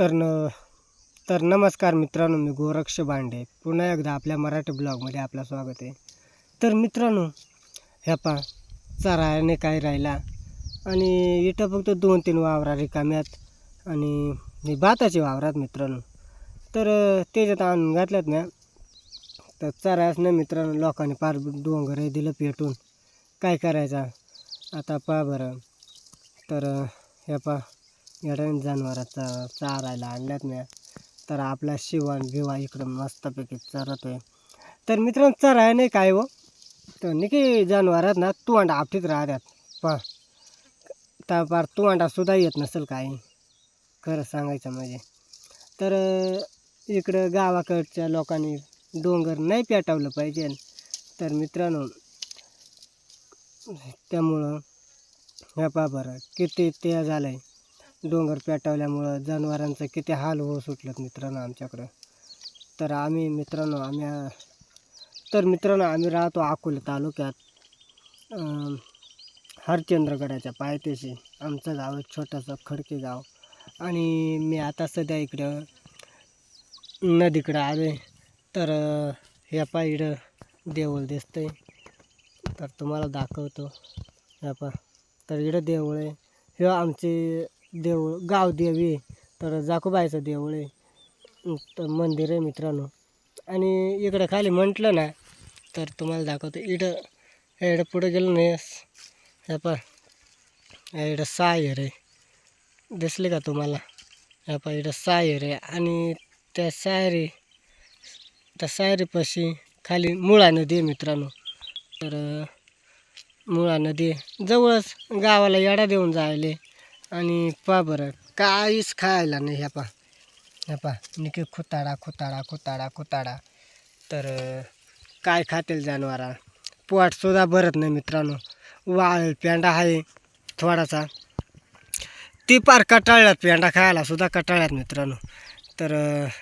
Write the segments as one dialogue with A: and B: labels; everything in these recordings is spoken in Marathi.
A: तर न तर नमस्कार मित्रांनो, मी गोरक्ष बांडे पुन्हा एकदा आपल्या मराठी ब्लॉगमध्ये आपलं स्वागत आहे. तर मित्रांनो, ह्या पहा चरायने काय राहिला आणि इथं फक्त 2-3 वावरा रिकाम्यात आणि हे भाताचे वावरात मित्रांनो. तर त्याच्यात आणून घातल्यात ना, तर चरायच नाही मित्रांनो. लोकांनी पार डोंगर दिलं पेटून. काय करायचा आता पहा बरं. तर ह्या पहा येड्याने जनावराचा चारायला आणल्यात ना, तर आपला शिवान भिवा इकडं मस्तपैकी चरत आहे. तर मित्रांनो, चराय नाही काय हो, तर निकी जनावरात ना तोंड आपटीत राहतात. पहा तर पार तोंडासुद्धा येत नसेल काही, खरं सांगायचं म्हणजे. तर इकडं गावाकडच्या लोकांनी डोंगर नाही पेटवलं पाहिजे. तर मित्रांनो, त्यामुळं ह्या पहा बरं किती ते झालं आहे. डोंगर पेटवल्यामुळं जनावरांचं किती हाल होऊ सुटलेत मित्रांनो आमच्याकडं. तर आम्ही राहतो अकोला तालुक्यात, हरचंद्रगडाच्या पायथ्याशी आमचं गाव आहे, छोटंसं खडके गाव. आणि मी आता सध्या इकडं नदीकडं आलो आहे. तर ह्या पहा इकडं देऊळ दिसतंय, तर तुम्हाला दाखवतो. ह्या पहा, तर इकडं देऊळ आहे. हे आमचे देऊळ गावदेवी आहे, तर जाकोबाईचं देऊळ आहे, तर मंदिर आहे मित्रांनो. आणि इकडं खाली म्हटलं ना, तर तुम्हाला दाखवतो. इकडं पुढं गेलं नाही, ह्या पहा इकडं सायर आहे, दिसले का तुम्हाला? ह्या पहा इकडं सायर आहे आणि त्या सायरीपाशी खाली मुळा नदी आहे मित्रांनो. तर मुळा नदी जवळच गावाला येडा देऊन जायले. आणि पहा बरं काहीच खायला नाही. ह्या पहा निके खुताडा. तर काय खातील जनावरा, पोटसुद्धा भरत नाही मित्रांनो. वाळ पेंडा आहे थोडासा, ती पार कटाळल्यात, पेंडा खायला सुद्धा कटाळल्यात मित्रांनो. तर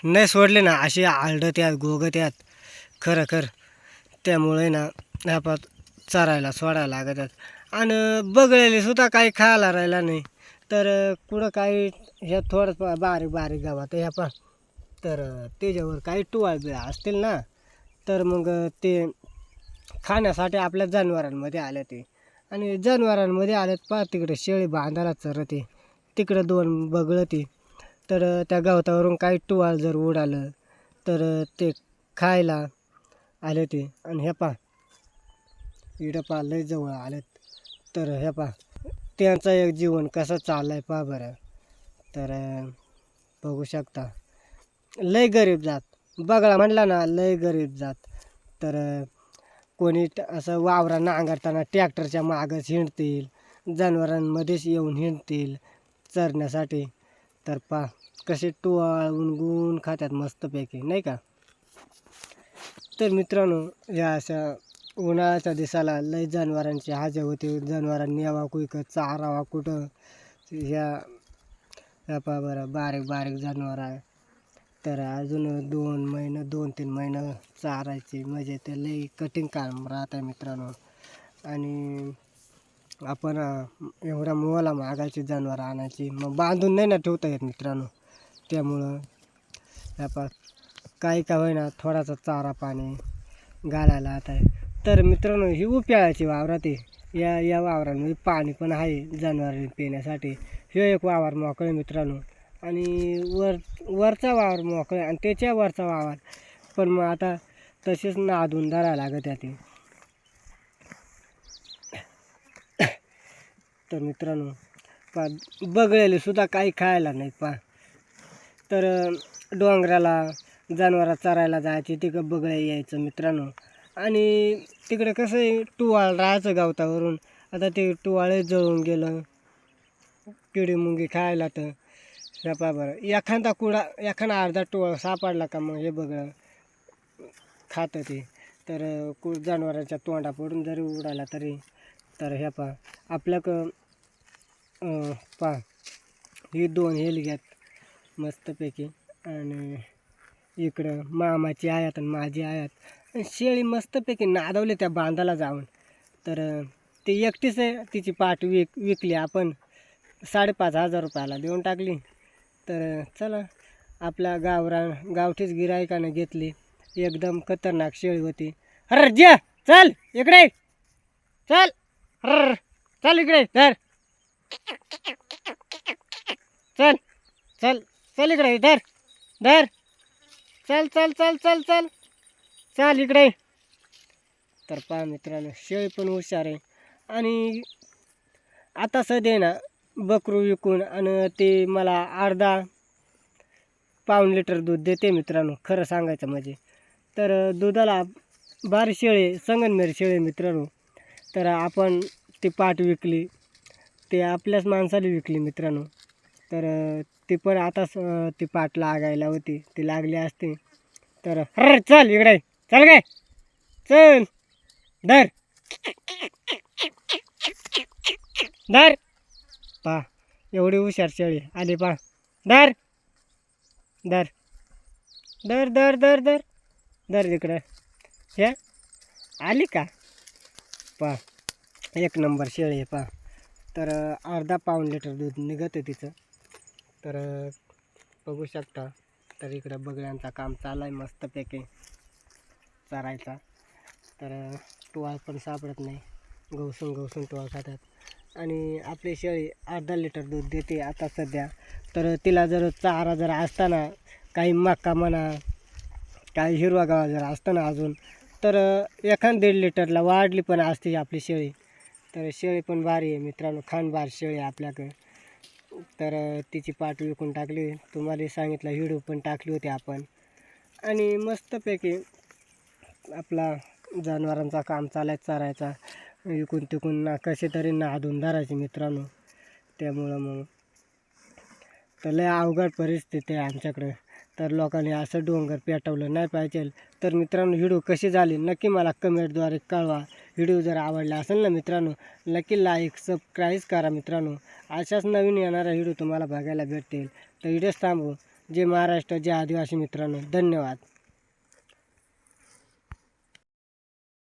A: नाही सोडले ना अशी आळडत यात गोगत यात खरं. त्यामुळे ना ह्या पहा चरायला सोडायला लागतात. आणि बगळेले सुद्धा काही खायला राहिला नाही. तर कुठं काही ह्या थोडं बारीक गावात ह्या पहा, तर त्याच्यावर काही टुवाळ बिळा असतील ना, तर मग ते खाण्यासाठी आपल्या जनावरांमध्ये आले ते. आणि जनावरांमध्ये आल्यात पहा, तिकडे शेळी बांधायला चरते, तिकडं 2 बगळते. तर त्या गवतावरून काही टुवाळ जर उडालं तर ते खायला आले ते. आणि ह्या पहा इकडं पहा लय जवळ आलेत. तर ह्या पहा त्यांचं एक जीवन कसं चाललं आहे पहा बरं. तर बघू शकता, लय गरीब जात बगळा म्हणला ना, लय गरीब जात. तर कोणी असं वावरा नांगरताना ट्रॅक्टरच्या मागच हिंडतील, जनावरांमध्येच येऊन हिंडतील चरण्यासाठी. तर पहा कसे टुवाळून गुण खात्यात मस्तपैकी, नाही का? तर मित्रांनो, या अशा उन्हाळ्याच्या दिवसाला लय जनावरांची हाजा होते. जनावरांनी यावा कुठं चारावा कुठं. ह्या पहा बरं बारीक जनावर आहे. तर अजून 2-3 महिने चारायचे म्हणजे ते लई कठीण काम राहत आहे मित्रांनो. आणि आपण एवढ्या मोला मागायची जनावरं आणायची, मग बांधून नाही ना ठेवता येत मित्रांनो. त्यामुळं ह्या पहा काही का होईना थोडासा चारा पाणी घालायला आता आहे. तर मित्रांनो, ही उप्याळ्याची वावरात आहे. या वावरांमध्ये पाणी पण आहे जनावरांनी पिण्यासाठी. हे एक वावर मोकळं आहे मित्रांनो. आणि वरचा वावर मोकळा आहे आणि त्याच्या वरचा वावर पण मग आता तसेच नादून धरायला लागत आहे ते. तर मित्रांनो पहा, बगळेले सुद्धा काही खायला नाहीत पहा. तर डोंगराला जनावरं चरायला जायचे, तिकडं बगळे यायचं मित्रांनो. आणि तिकडे कसं आहे, टुवाळ राहायचं गवतावरून. आता ते टुवाळे जळून गेलं, किडी मुंगी खायला. तर ह्या पहा बरं, एखादा अर्धा टुवाळ सापडला का मग हे बघ खातं ते. तर जनावरांच्या तोंडा पडून जरी उडाला तरी. तर ह्या पहा आपल्याकडं पहा ही 2 हेल घ्यात मस्तपैकी. आणि इकडं मामाची आयात आणि माझी आयात. आणि शेळी मस्तपैकी नादवली त्या बांधाला जाऊन. तर ती एकटीच आहे, तिची पाठ विकली आपण 5,500 रुपयाला देऊन टाकली. तर चला आपल्या गावठीच गिरायकानं घेतली. एकदम खतरनाक शेळी होती. अरे जे चल इकडे चल, अर चल इकडे धर, चल चल चल इकडे धर धर, चल चल चल चल चल चल इकडे. तर पहा मित्रांनो, शेळी पण हुशार आहे. आणि आता सध्या ना बकरू विकून आणि ते मला अर्धा पाऊण लिटर दूध देते मित्रांनो, खरं सांगायचं म्हणजे. तर दुधाला बारी शेळी संगनमेर शेळी मित्रांनो. तर आपण ती पाट विकली, ते आपल्याच माणसाला विकली मित्रांनो. तर ती पण आता ती पाट लागायला होती, ती लागली असते. तर अरे चल इकडे चल काय, चल धर धर. पा एवढी हुशार शेळी आली पा, धर धर धर धर धर धर धर इकडं. हे आली का पा, एक नंबर शेळी आहे पा. तर अर्धा पाऊण लिटर दूध निघतं तिचं. तर बघू शकता. तर इकडं बगड्यांचा काम चालू आहे मस्तपैकी चरायचा. तर टोळ पण सापडत नाही, गवसून गवसून टोळ खातात. आणि आपली शेळी अर्धा लिटर दूध देते आता सध्या. तर तिला जर चारा जर असताना काही मका म्हणा, काही हिरवा गावा जर असताना अजून, तर 1-1.5 लिटरला वाढली पण असते आपली शेळी. तर शेळी पण भारी आहे मित्रांनो, खानबार शेळी आहे आपल्याकडे. तर तिची पाठ विकून टाकली, तुम्हाला सांगितलं, व्हिडिओ पण टाकली होती आपण. आणि मस्तपैकी आपला जनावरांचा काम चालायचं चरायचा, इकून तिकून ना कसे तरी नादून धरायचे मित्रांनो. त्यामुळं मग तर लय अवघड परिस्थिती आहे आमच्याकडं. तर लोकांनी असं डोंगर पेटवलं नाही पाहिजे. तर मित्रांनो, व्हिडिओ कशी झाली नक्की मला कमेंटद्वारे कळवा. व्हिडिओ जर आवडला असेल ना मित्रांनो, नक्की लाईक सबस्क्राईब करा मित्रांनो. अशाच नवीन येणारा व्हिडिओ तुम्हाला बघायला भेटतील. तर व्हिडिओ थांबू. जय महाराष्ट्र, जय आदिवासी मित्रांनो, धन्यवाद.